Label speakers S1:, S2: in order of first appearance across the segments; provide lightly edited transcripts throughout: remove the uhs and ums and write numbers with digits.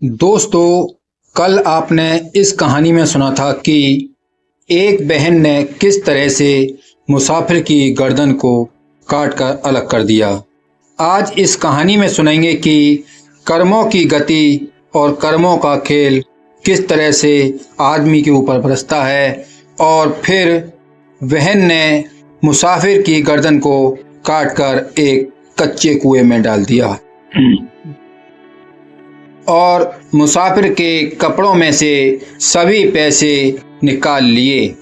S1: दोस्तों, कल आपने इस कहानी में सुना था कि एक बहन ने किस तरह से मुसाफिर की गर्दन को काट कर अलग कर दिया। आज इस कहानी में सुनेंगे कि कर्मों की गति और कर्मों का खेल किस तरह से आदमी के ऊपर बरसता है और फिर बहन ने मुसाफिर की गर्दन को काट कर एक कच्चे कुएं में डाल दिया और मुसाफिर के कपड़ों में से सभी पैसे निकाल लिए।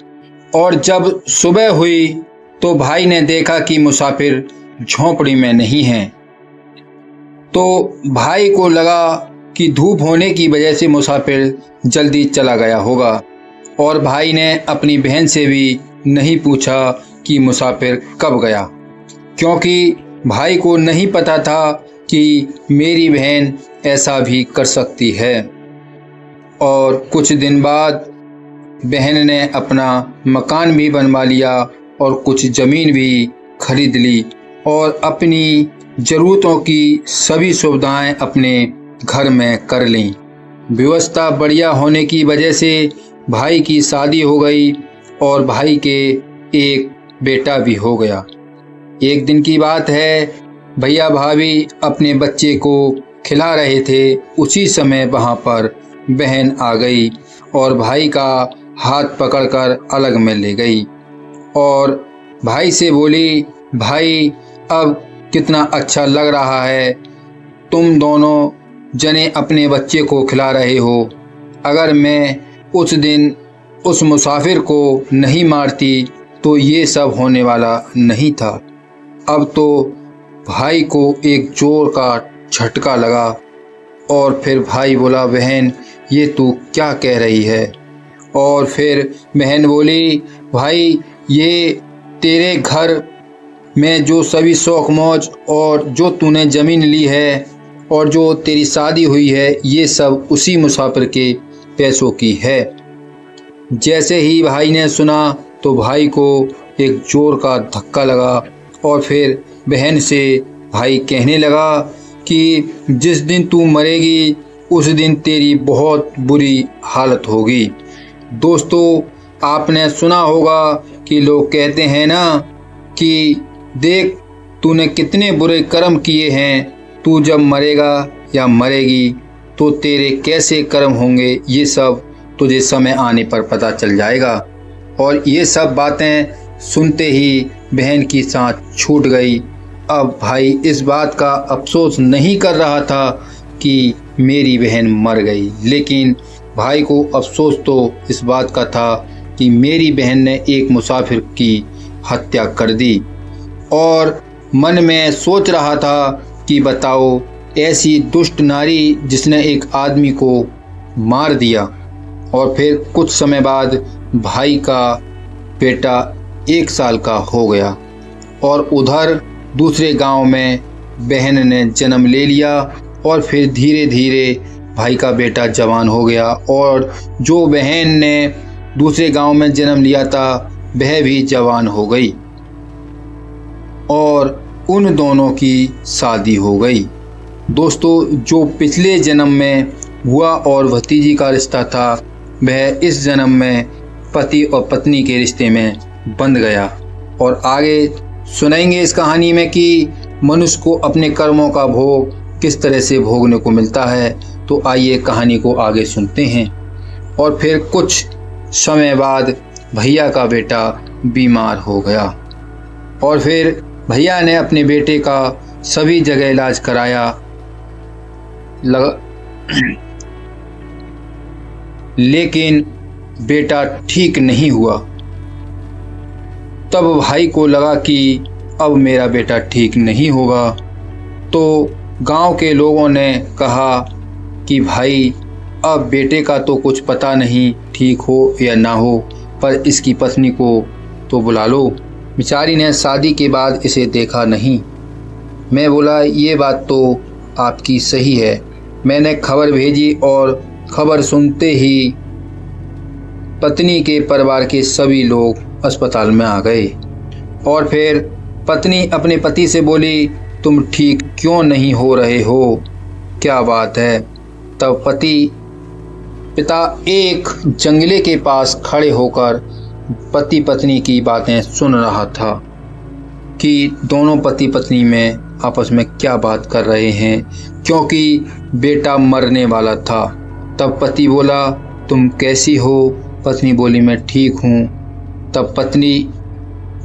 S1: और जब सुबह हुई तो भाई ने देखा कि मुसाफिर झोंपड़ी में नहीं है। तो भाई को लगा कि धूप होने की वजह से मुसाफिर जल्दी चला गया होगा और भाई ने अपनी बहन से भी नहीं पूछा कि मुसाफिर कब गया, क्योंकि भाई को नहीं पता था कि मेरी बहन ऐसा भी कर सकती है। और कुछ दिन बाद बहन ने अपना मकान भी बनवा लिया और कुछ ज़मीन भी खरीद ली और अपनी ज़रूरतों की सभी सुविधाएं अपने घर में कर लीं। व्यवस्था बढ़िया होने की वजह से भाई की शादी हो गई और भाई के एक बेटा भी हो गया। एक दिन की बात है, भैया भाभी अपने बच्चे को खिला रहे थे। उसी समय वहाँ पर बहन आ गई और भाई का हाथ पकड़कर अलग में ले गई और भाई से बोली, भाई अब कितना अच्छा लग रहा है, तुम दोनों जने अपने बच्चे को खिला रहे हो। अगर मैं उस दिन उस मुसाफिर को नहीं मारती तो ये सब होने वाला नहीं था। अब तो भाई को एक जोर का झटका लगा और फिर भाई बोला, बहन ये तू क्या कह रही है? और फिर बहन बोली, भाई ये तेरे घर में जो सभी शौक मौज और जो तूने ज़मीन ली है और जो तेरी शादी हुई है, ये सब उसी मुसाफिर के पैसों की है। जैसे ही भाई ने सुना तो भाई को एक जोर का धक्का लगा और फिर बहन से भाई कहने लगा कि जिस दिन तू मरेगी उस दिन तेरी बहुत बुरी हालत होगी। दोस्तों, आपने सुना होगा कि लोग कहते हैं ना कि देख तूने कितने बुरे कर्म किए हैं, तू जब मरेगा या मरेगी तो तेरे कैसे कर्म होंगे ये सब तुझे समय आने पर पता चल जाएगा। और ये सब बातें सुनते ही बहन की सांस छूट गई। अब भाई इस बात का अफसोस नहीं कर रहा था कि मेरी बहन मर गई, लेकिन भाई को अफसोस तो इस बात का था कि मेरी बहन ने एक मुसाफिर की हत्या कर दी। और मन में सोच रहा था कि बताओ, ऐसी दुष्ट नारी जिसने एक आदमी को मार दिया। और फिर कुछ समय बाद भाई का बेटा 1 साल का हो गया और उधर दूसरे गांव में बहन ने जन्म ले लिया और फिर धीरे धीरे भाई का बेटा जवान हो गया और जो बहन ने दूसरे गांव में जन्म लिया था वह भी जवान हो गई और उन दोनों की शादी हो गई। दोस्तों, जो पिछले जन्म में हुआ और भतीजी का रिश्ता था वह इस जन्म में पति और पत्नी के रिश्ते में बंध गया। और आगे सुनेंगे इस कहानी में कि मनुष्य को अपने कर्मों का भोग किस तरह से भोगने को मिलता है। तो आइए कहानी को आगे सुनते हैं। और फिर कुछ समय बाद भैया का बेटा बीमार हो गया और फिर भैया ने अपने बेटे का सभी जगह इलाज कराया लेकिन बेटा ठीक नहीं हुआ। तब भाई को लगा कि अब मेरा बेटा ठीक नहीं होगा। तो गांव के लोगों ने कहा कि भाई अब बेटे का तो कुछ पता नहीं ठीक हो या ना हो, पर इसकी पत्नी को तो बुला लो, बेचारी ने शादी के बाद इसे देखा नहीं। मैं बोला, ये बात तो आपकी सही है। मैंने खबर भेजी और खबर सुनते ही पत्नी के परिवार के सभी लोग अस्पताल में आ गए। और फिर पत्नी अपने पति से बोली, तुम ठीक क्यों नहीं हो रहे हो, क्या बात है? तब पिता एक जंगले के पास खड़े होकर पति पत्नी की बातें सुन रहा था कि दोनों पति पत्नी में आपस में क्या बात कर रहे हैं, क्योंकि बेटा मरने वाला था। तब पति बोला, तुम कैसी हो? पत्नी बोली, मैं ठीक हूँ। तब पत्नी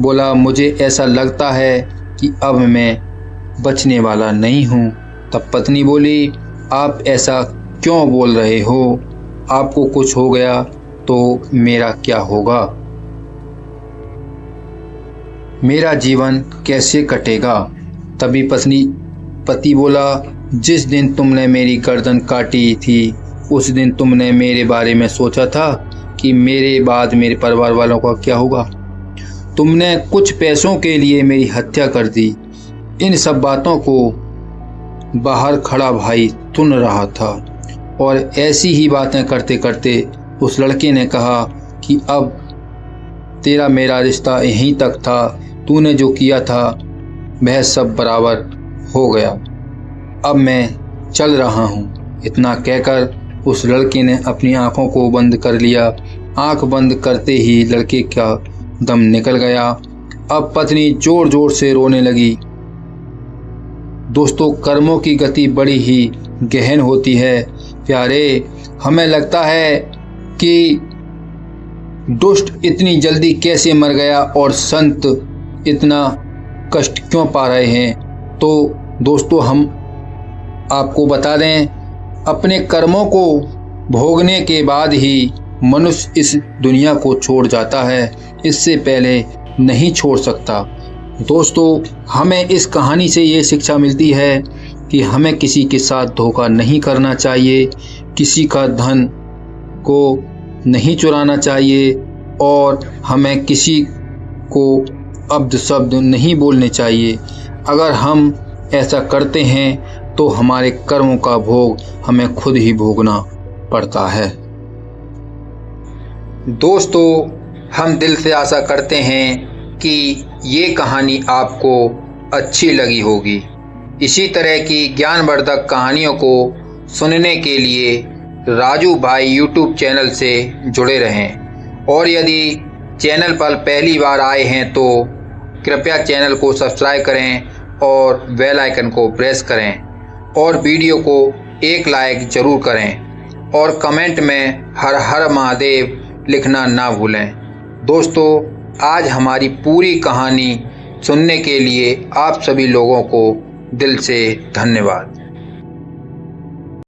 S1: बोला, मुझे ऐसा लगता है कि अब मैं बचने वाला नहीं हूँ। तब पत्नी बोली, आप ऐसा क्यों बोल रहे हो? आपको कुछ हो गया तो मेरा क्या होगा? मेरा जीवन कैसे कटेगा? तभी पति बोला, जिस दिन तुमने मेरी गर्दन काटी थी उस दिन तुमने मेरे बारे में सोचा था कि मेरे बाद मेरे परिवार वालों का क्या होगा। तुमने कुछ पैसों के लिए मेरी हत्या कर दी। इन सब बातों को बाहर खड़ा भाई सुन रहा था और ऐसी ही बातें करते करते उस लड़के ने कहा कि अब तेरा मेरा रिश्ता यहीं तक था, तूने जो किया था वह सब बराबर हो गया, अब मैं चल रहा हूँ। इतना कहकर उस लड़के ने अपनी आंखों को बंद कर लिया। आंख बंद करते ही लड़के का दम निकल गया। अब पत्नी जोर जोर से रोने लगी। दोस्तों, कर्मों की गति बड़ी ही गहन होती है प्यारे। हमें लगता है कि दुष्ट इतनी जल्दी कैसे मर गया और संत इतना कष्ट क्यों पा रहे हैं। तो दोस्तों, हम आपको बता दें, अपने कर्मों को भोगने के बाद ही मनुष्य इस दुनिया को छोड़ जाता है, इससे पहले नहीं छोड़ सकता। दोस्तों, हमें इस कहानी से ये शिक्षा मिलती है कि हमें किसी के साथ धोखा नहीं करना चाहिए, किसी का धन को नहीं चुराना चाहिए और हमें किसी को अब्द शब्द नहीं बोलने चाहिए। अगर हम ऐसा करते हैं तो हमारे कर्मों का भोग हमें खुद ही भोगना पड़ता है। दोस्तों, हम दिल से आशा करते हैं कि ये कहानी आपको अच्छी लगी होगी। इसी तरह की ज्ञानवर्धक कहानियों को सुनने के लिए राजू भाई यूट्यूब चैनल से जुड़े रहें और यदि चैनल पर पहली बार आए हैं तो कृपया चैनल को सब्सक्राइब करें और बेल आइकन को प्रेस करें और वीडियो को एक लाइक ज़रूर करें और कमेंट में हर हर महादेव लिखना ना भूलें। दोस्तों, आज हमारी पूरी कहानी सुनने के लिए आप सभी लोगों को दिल से धन्यवाद।